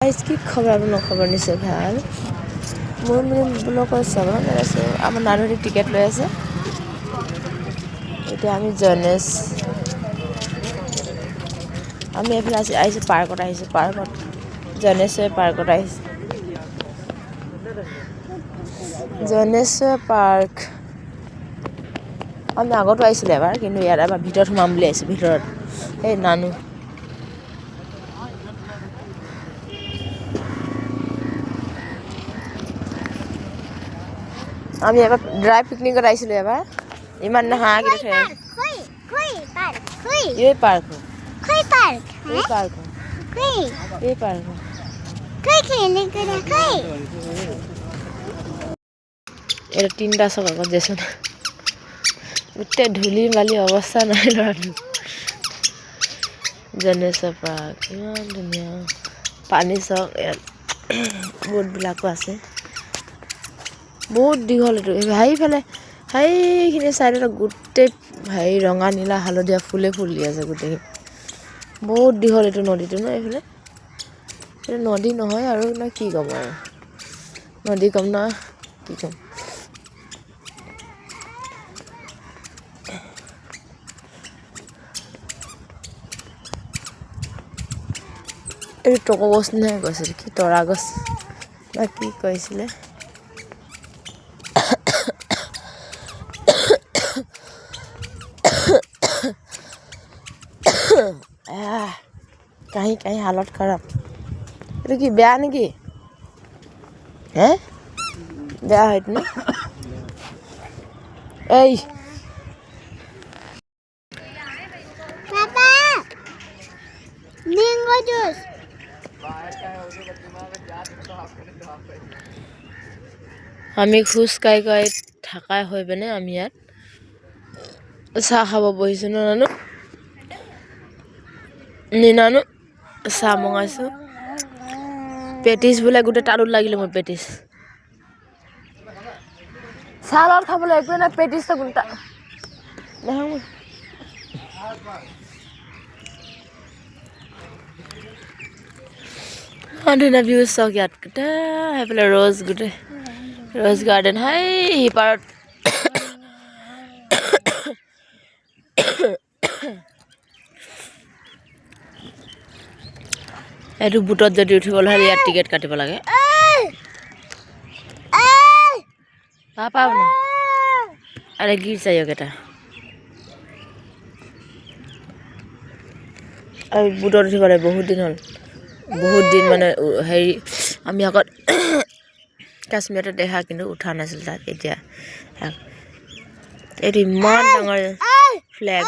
কি খবৰ খবৰ নিশ্চয় ভাল মোৰ ব্লগৰ চাবলৈ আছে আমাৰ নানুৰে টিকেট লৈ আছে এতিয়া আমি জনেশ আমি এফালে আহিছোঁ পাৰ্কত আহিছোঁ পাৰ্কত জনেশ্বৰ পাৰ্কত আহিছোঁ জনেশ্বৰ পাৰ্ক আমি আগতো আহিছিলোঁ এবাৰ কিন্তু ইয়াত এবাৰ ভিতৰত সোমাম বুলি আহিছোঁ ভিতৰত এই নানু আমি এবাৰ ড্ৰাই পিকনিকত আহিছিলোঁ এবাৰ ইমান হাঁহ কেইটা থৈ এই পাৰ্ক এটা তিনিটা চক আগত দেচোন গোটেই ধূলি বালি অৱস্থা নাই ল'ৰাটো জনেশ্বৰ পাৰ্ক ইমান ধুনীয়া পানী চক ইয়াত বোটবিলাকো আছে বহুত দীঘল এইটো সেইফালে সেইখিনি চাইডত গোটেই হেৰি ৰঙা নীলা হালধীয়া ফুলে ফুলি আছে গোটেই বহুত দীঘল এইটো নদীটো ন এইফালে এইটো নদী নহয় আৰু না কি ক'ম আৰু নদী ক'ম না কি ক'ম এইটো টকৌ গছ নিচিনাই কৈছিল কি তৰা গছ বা কি কৈছিলে কাহি কাহি হালত খাৰাপ এইটো কি বেয়া নেকি হে বেয়া হয়তো ন এই আমি খোজ কাঢ়ি থাকাই হৈ পিনে আমি ইয়াত চাহ খাব বহিছোঁ ন নানু নানু চাহ মঙাইছোঁ পেটিছ বোলে গোটেই তালুত লাগিলে মোৰ পেটিছ চাহ লগত খাবলৈ একোৱে নাই পেটিছটো গোটা ধুনীয়া ভিউ চাওক ইয়াত গোটেই সেইফালে ৰ'জ গোটেই ৰ'জ গাৰ্ডেন হাই সিপাৰত এইটো বুটত যদি উঠিবলৈ হ'লে ইয়াত টিকেট কাটিব লাগে পাপা ন আরে গির চাই এটা আৰু বুটত উঠিব লাগে বহুত দিন মানে হেৰি আমি আগত কাশ্মীৰতে দেখা কিন্তু উঠা নাছিল তাত এতিয়া এইটো ইমান ডাঙৰ ফ্লেগ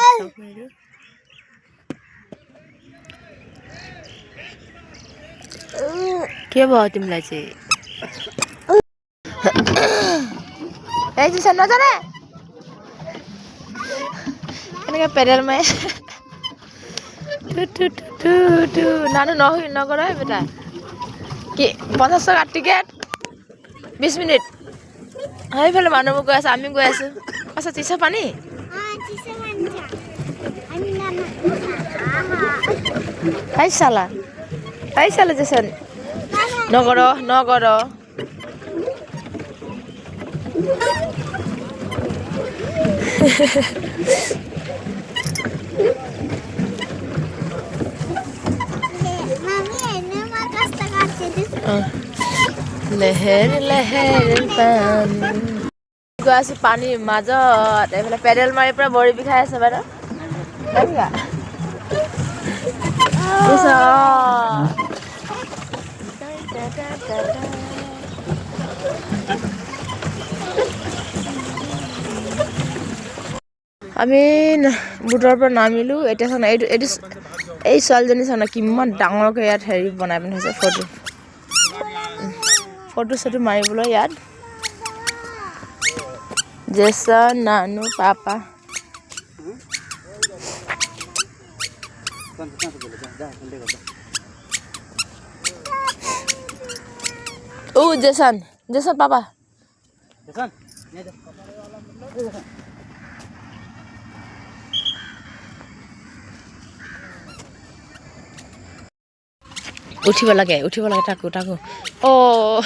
কি বহুত মিলাইছে এই যে নজানে এনেকে পেডেল মাৰে নানু নকৰ বেটা কি 50 টকা টিকেট 20 মিনিট সেইফালে মানুহবোৰ গৈ আছে আমি গৈ আছোঁ আচ্ছা চিচা পানী চালা যেচোন নকৰ লেহেৰ পানী গৈ আছোঁ পানীৰ মাজত এইফালে পেডেল মাৰি পৰা ভৰি বিষাই আছে বাইদেউ আমি বুটৰ পৰা নামিলোঁ এতিয়া চাওঁ এইটো এই ছোৱালীজনী চাওঁ না কিমান ডাঙৰকৈ ইয়াত হেৰি বনাই পিনে হৈছে ফটো চটো মাৰিবলৈ ইয়াত জেচন নানু পাপা জেচন পাপা উঠিব লাগে তাকো অ'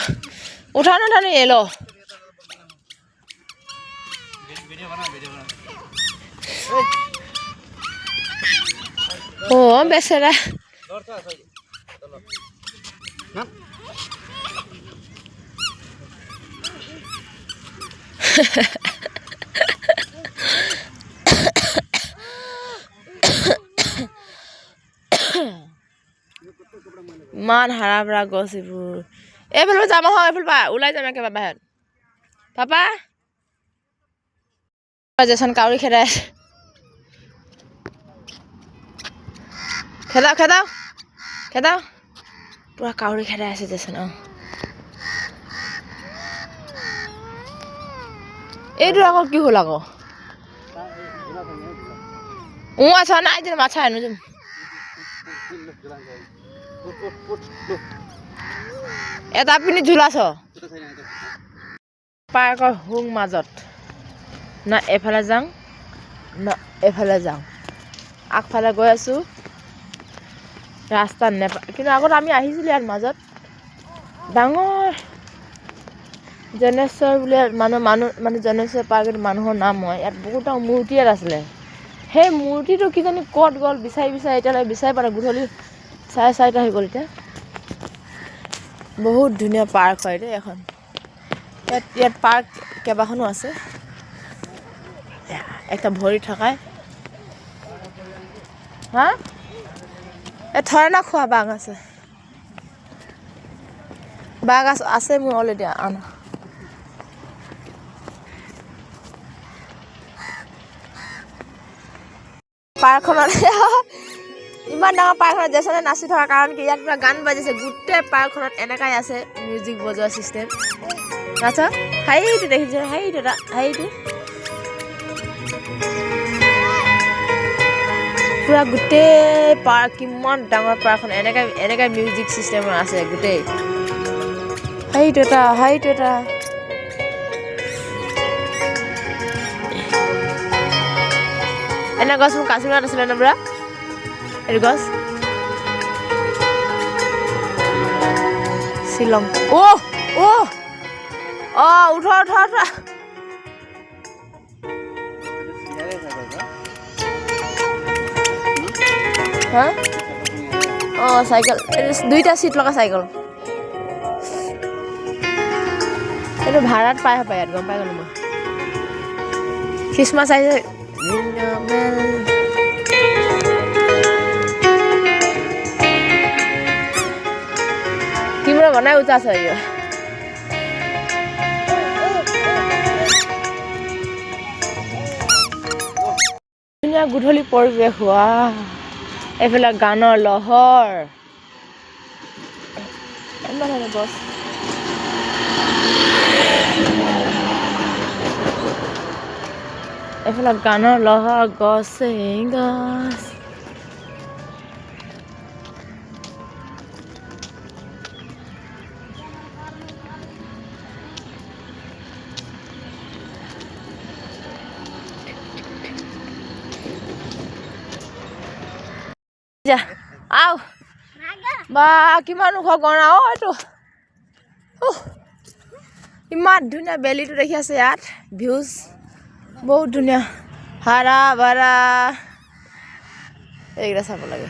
উঠা না টানি এলো অ' বেচেৰা ইমান হাৰা ভৰা গছ এইবোৰ এইফালে যাম আহক এইফালে পা ওলাই যাম একেবাৰে বাহিৰত পাপা জেচন কাউৰী খেদাই খেদাও পুৰা কাউৰী খেদাই আছে জেচন এইটো আকৌ কি হ'ল আকৌ আচ্ছা নাই যে মাছা আনো যাম এটা পিনি ঝুলাছ পাৰ্কৰ হুং মাজত না এফালে যাওঁ না এফালে যাওঁ আগফালে গৈ আছোঁ ৰাস্তা নেপা কিন্তু আগত আমি আহিছিলোঁ ইয়াৰ মাজত ডাঙৰ জনেশ্বৰ বুলি মানুহ মানে জনেশ্বৰ পাৰ্কত মানুহৰ নাম হয় ইয়াত বহুত ডাঙৰ মূৰ্তি এটা আছিলে সেই মূৰ্তিটো কিজানি ক'ত গ'ল বিচাৰি এতিয়ালৈ বিচাৰি পালে গধূলি 4:30 হৈ গ'ল এতিয়া বহুত ধুনীয়া পাৰ্ক হয় দেই এখন ইয়াত পাৰ্ক কেইবাখনো আছে একটা ভৰি থকাই হা থৰে না খোৱা বাঘ আছে মোৰ অলৰেডি আনা পাৰ্কখনত ইমান ডাঙৰ পাৰ্কখনত জেচনে নাচি থকাৰ কাৰণ কি ইয়াত পুৰা গান বাজিছে গোটেই পাৰ্কখনত এনেকাই আছে মিউজিক বজোৱা চিষ্টেম আচ্ছা হাইটো দেখিছে হাইটো পুৰা গোটেই পাৰ্ক কিমান ডাঙৰ পাৰ্কখন এনেকা মিউজিক চিষ্টেমৰ আছে গোটেই হাইটো এটা এনে গছ মোৰ কাশ্মীৰত আছিলে ন পুৰা এইটো গছ শ্বিলং উঠা হা চাইকেল দুইটা চিট লগা চাইকেল এইটো ভাড়াত পাই ইয়াত গম পাই গ'লো মই খ্ৰীষ্টমাছ আহিছে কিমৰা বনাই উঠাছ ধুনীয়া গধূলি পৰিৱেশ হোৱা এইফালে গানৰ লহৰ গছ এইফালে গানৰ লহৰ গছে গছ আও বা কিমান ওখ গড়া এইটো ইমান ধুনীয়া বেলিটো দেখি আছে ইয়াত ভিউজ বহুত ধুনীয়া হাৰা বাৰা এইকেইটা চাব লাগে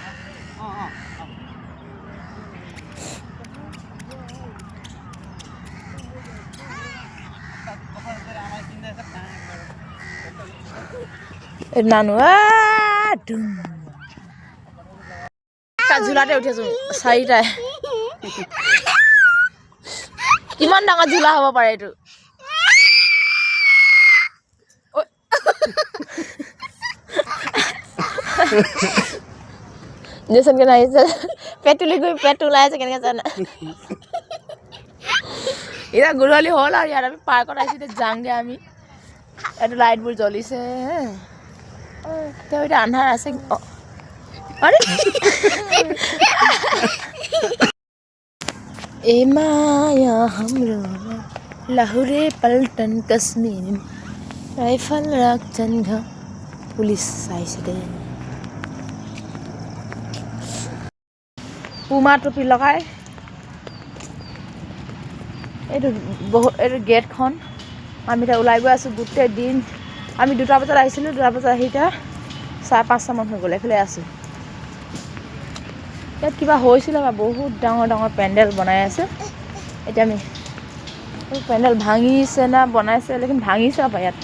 নানু ঝুলাতে উঠিছো 4টাই কিমান ডাঙৰ ঝুলা হ'ব পাৰে এইটো জেচন কেনে আহিছে পেটুলি গৈ পেট ওলাই আছে কেনেকৈ জানা এতিয়া গধূলি হ'ল আৰু ইয়াত আমি পাৰ্কত আহিছোঁ এতিয়া যাওঁগৈ আমি এইটো লাইটবোৰ জ্বলিছে তেওঁ এতিয়া আন্ধাৰ আছে अरे ए माया हमरो लाहौरे पलटन कश्मीर राइफल राख चंघा पुलिस आइसे दे পুমা টুপি লগাই এইটো গেটখন আমি এতিয়া ওলাই গৈ আছোঁ গোটেই দিন আমি 2টা বজাত আহিছিলোঁ 2টা বজাত আহি এতিয়া 4-5টামান হৈ গ'ল এইফালে আছোঁ ইয়াত কিবা হৈছিলে বা বহুত ডাঙৰ পেণ্ডেল বনাই আছে এতিয়া আমি পেণ্ডেল ভাঙিছে না বনাইছে লেকিন ভাঙিছে বা ইয়াত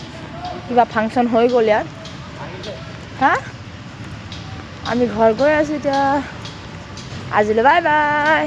কিবা ফাংচন হৈ গ'ল ইয়াত হা আমি ঘৰ গৈ আছোঁ এতিয়া আজিলৈ বাই বাই